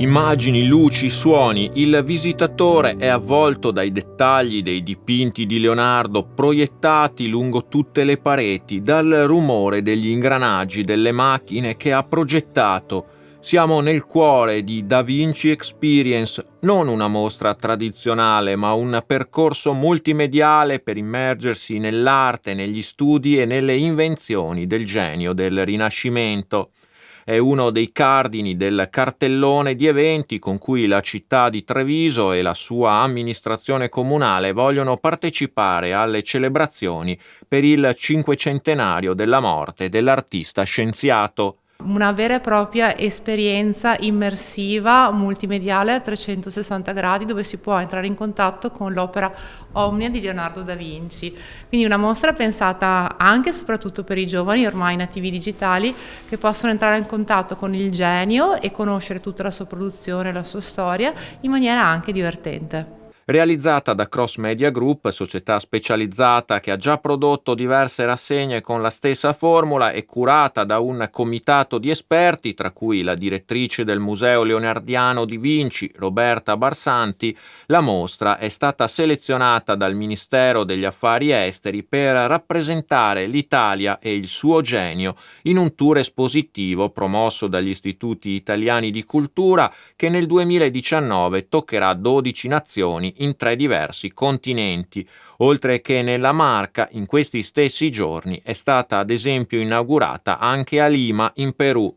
Immagini, luci, suoni, il visitatore è avvolto dai dettagli dei dipinti di Leonardo proiettati lungo tutte le pareti, dal rumore degli ingranaggi delle macchine che ha progettato. Siamo nel cuore di Da Vinci Experience, non una mostra tradizionale, ma un percorso multimediale per immergersi nell'arte, negli studi e nelle invenzioni del genio del Rinascimento. È uno dei cardini del cartellone di eventi con cui la città di Treviso e la sua amministrazione comunale vogliono partecipare alle celebrazioni per il cinquecentenario della morte dell'artista scienziato. Una vera e propria esperienza immersiva multimediale a 360 gradi dove si può entrare in contatto con l'opera Omnia di Leonardo da Vinci. Quindi una mostra pensata anche e soprattutto per i giovani ormai nativi digitali che possono entrare in contatto con il genio e conoscere tutta la sua produzione e la sua storia in maniera anche divertente. Realizzata da Cross Media Group, società specializzata che ha già prodotto diverse rassegne con la stessa formula e curata da un comitato di esperti, tra cui la direttrice del Museo Leonardiano di Vinci, Roberta Barsanti, la mostra è stata selezionata dal Ministero degli Affari Esteri per rappresentare l'Italia e il suo genio in un tour espositivo promosso dagli Istituti Italiani di Cultura che nel 2019 toccherà 12 nazioni in 3 diversi continenti, oltre che nella Marca. In questi stessi giorni è stata ad esempio inaugurata anche a Lima, in Perù.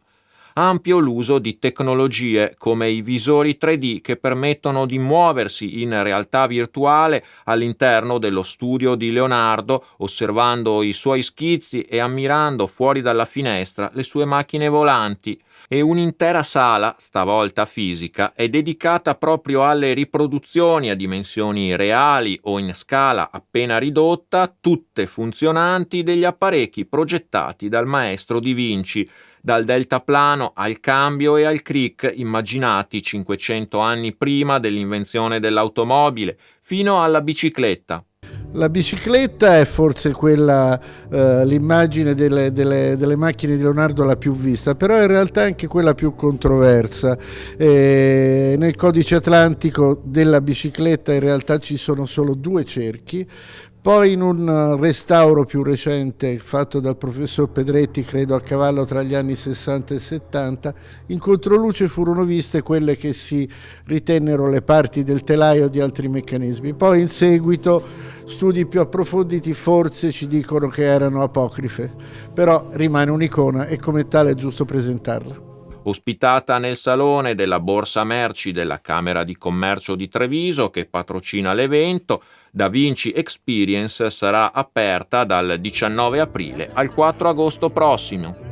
Ampio l'uso di tecnologie come i visori 3D che permettono di muoversi in realtà virtuale all'interno dello studio di Leonardo, osservando i suoi schizzi e ammirando fuori dalla finestra le sue macchine volanti. E un'intera sala, stavolta fisica, è dedicata proprio alle riproduzioni a dimensioni reali o in scala appena ridotta, tutte funzionanti, degli apparecchi progettati dal maestro Di Vinci, dal deltaplano al cambio e al cric immaginati 500 anni prima dell'invenzione dell'automobile, fino alla bicicletta. La bicicletta è forse quella, l'immagine delle macchine di Leonardo la più vista, però in realtà è anche quella più controversa. Nel codice atlantico della bicicletta in realtà ci sono solo 2 cerchi. Poi in un restauro più recente fatto dal professor Pedretti, credo a cavallo tra gli anni 60 e 70, in controluce furono viste quelle che si ritennero le parti del telaio di altri meccanismi. Poi in seguito studi più approfonditi forse ci dicono che erano apocrife, però rimane un'icona e come tale è giusto presentarla. Ospitata nel salone della Borsa Merci della Camera di Commercio di Treviso che patrocina l'evento, Da Vinci Experience sarà aperta dal 19 aprile al 4 agosto prossimo.